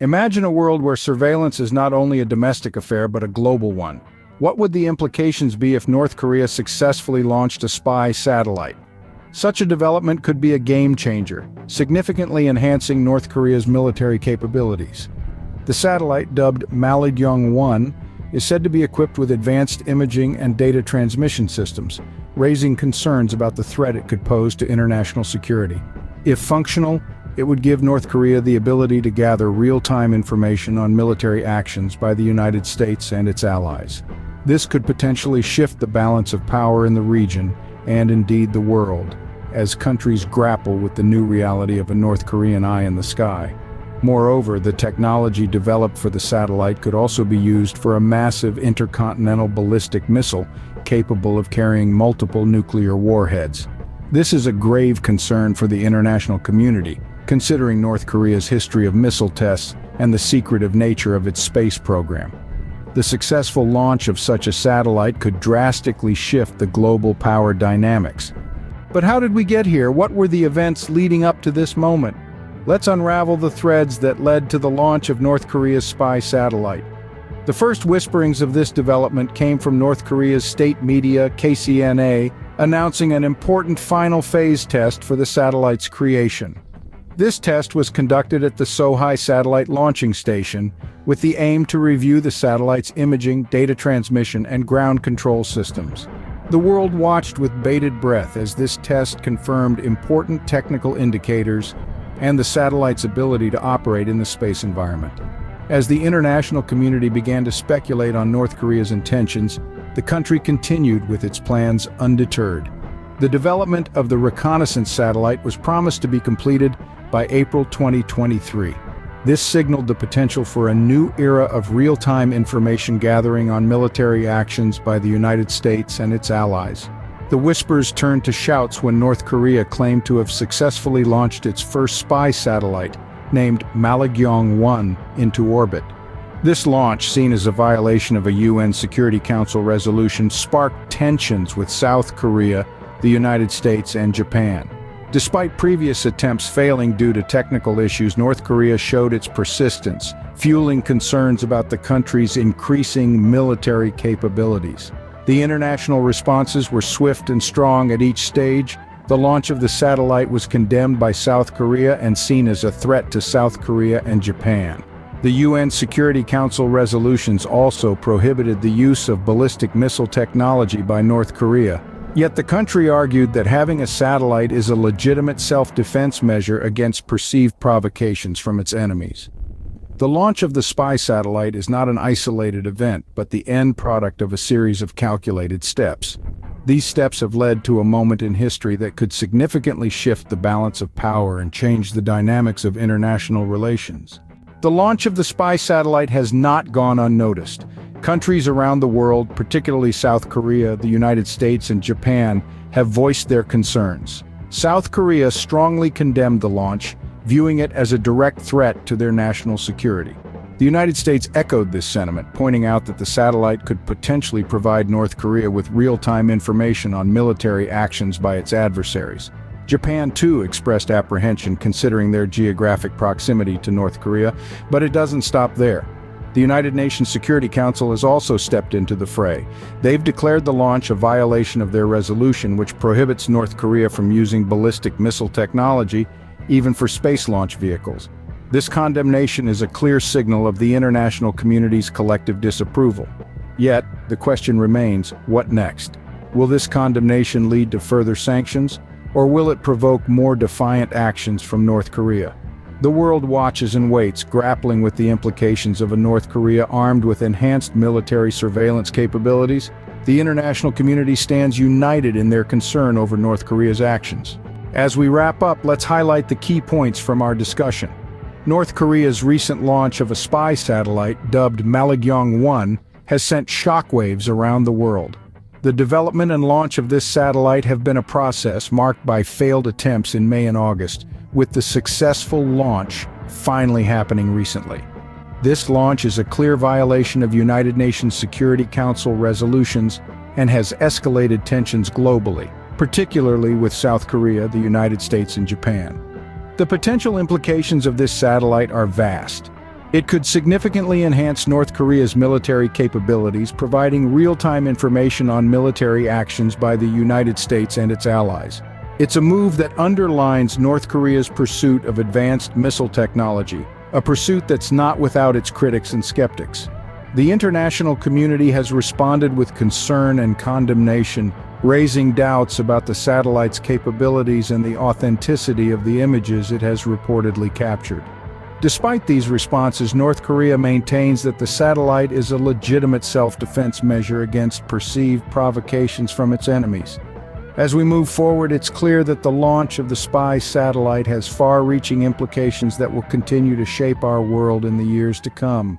Imagine a world where surveillance is not only a domestic affair but a global one. What would the implications be if North Korea successfully launched a spy satellite? Such a development could be a game changer, significantly enhancing North Korea's military capabilities. The satellite, dubbed Malagyeong-1, is said to be equipped with advanced imaging and data transmission systems, raising concerns about the threat it could pose to international security. If functional, it would give North Korea the ability to gather real-time information on military actions by the United States and its allies. This could potentially shift the balance of power in the region, and indeed the world, as countries grapple with the new reality of a North Korean eye in the sky. Moreover, the technology developed for the satellite could also be used for a massive intercontinental ballistic missile capable of carrying multiple nuclear warheads. This is a grave concern for the international community, considering North Korea's history of missile tests and the secretive nature of its space program. The successful launch of such a satellite could drastically shift the global power dynamics. But how did we get here? What were the events leading up to this moment? Let's unravel the threads that led to the launch of North Korea's spy satellite. The first whisperings of this development came from North Korea's state media, KCNA, announcing an important final phase test for the satellite's creation. This test was conducted at the Sohae Satellite Launching Station, with the aim to review the satellite's imaging, data transmission, and ground control systems. The world watched with bated breath as this test confirmed important technical indicators and the satellite's ability to operate in the space environment. As the international community began to speculate on North Korea's intentions, the country continued with its plans undeterred. The development of the reconnaissance satellite was promised to be completed by April 2023. This signaled the potential for a new era of real-time information gathering on military actions by the United States and its allies. The whispers turned to shouts when North Korea claimed to have successfully launched its first spy satellite, named Malagyeong-1, into orbit. This launch, seen as a violation of a UN Security Council resolution, sparked tensions with South Korea, the United States, and Japan. Despite previous attempts failing due to technical issues, North Korea showed its persistence, fueling concerns about the country's increasing military capabilities. The international responses were swift and strong at each stage. The launch of the satellite was condemned by South Korea and seen as a threat to South Korea and Japan. The UN Security Council resolutions also prohibited the use of ballistic missile technology by North Korea. Yet the country argued that having a satellite is a legitimate self-defense measure against perceived provocations from its enemies. The launch of the spy satellite is not an isolated event, but the end product of a series of calculated steps. These steps have led to a moment in history that could significantly shift the balance of power and change the dynamics of international relations. The launch of the spy satellite has not gone unnoticed. Countries around the world, particularly South Korea, the United States, and Japan, have voiced their concerns. South Korea strongly condemned the launch, viewing it as a direct threat to their national security. The United States echoed this sentiment, pointing out that the satellite could potentially provide North Korea with real-time information on military actions by its adversaries. Japan, too, expressed apprehension considering their geographic proximity to North Korea, but it doesn't stop there. The United Nations Security Council has also stepped into the fray. They've declared the launch a violation of their resolution, which prohibits North Korea from using ballistic missile technology, even for space launch vehicles. This condemnation is a clear signal of the international community's collective disapproval. Yet, the question remains, what next? Will this condemnation lead to further sanctions, or will it provoke more defiant actions from North Korea? The world watches and waits, grappling with the implications of a North Korea armed with enhanced military surveillance capabilities. The international community stands united in their concern over North Korea's actions. As we wrap up, let's highlight the key points from our discussion. North Korea's recent launch of a spy satellite, dubbed Malagyeong-1, has sent shockwaves around the world. The development and launch of this satellite have been a process marked by failed attempts in May and August, with the successful launch finally happening recently. This launch is a clear violation of United Nations Security Council resolutions and has escalated tensions globally, particularly with South Korea, the United States, and Japan. The potential implications of this satellite are vast. It could significantly enhance North Korea's military capabilities, providing real-time information on military actions by the United States and its allies. It's a move that underlines North Korea's pursuit of advanced missile technology, a pursuit that's not without its critics and skeptics. The international community has responded with concern and condemnation, raising doubts about the satellite's capabilities and the authenticity of the images it has reportedly captured. Despite these responses, North Korea maintains that the satellite is a legitimate self-defense measure against perceived provocations from its enemies. As we move forward, it's clear that the launch of the spy satellite has far-reaching implications that will continue to shape our world in the years to come.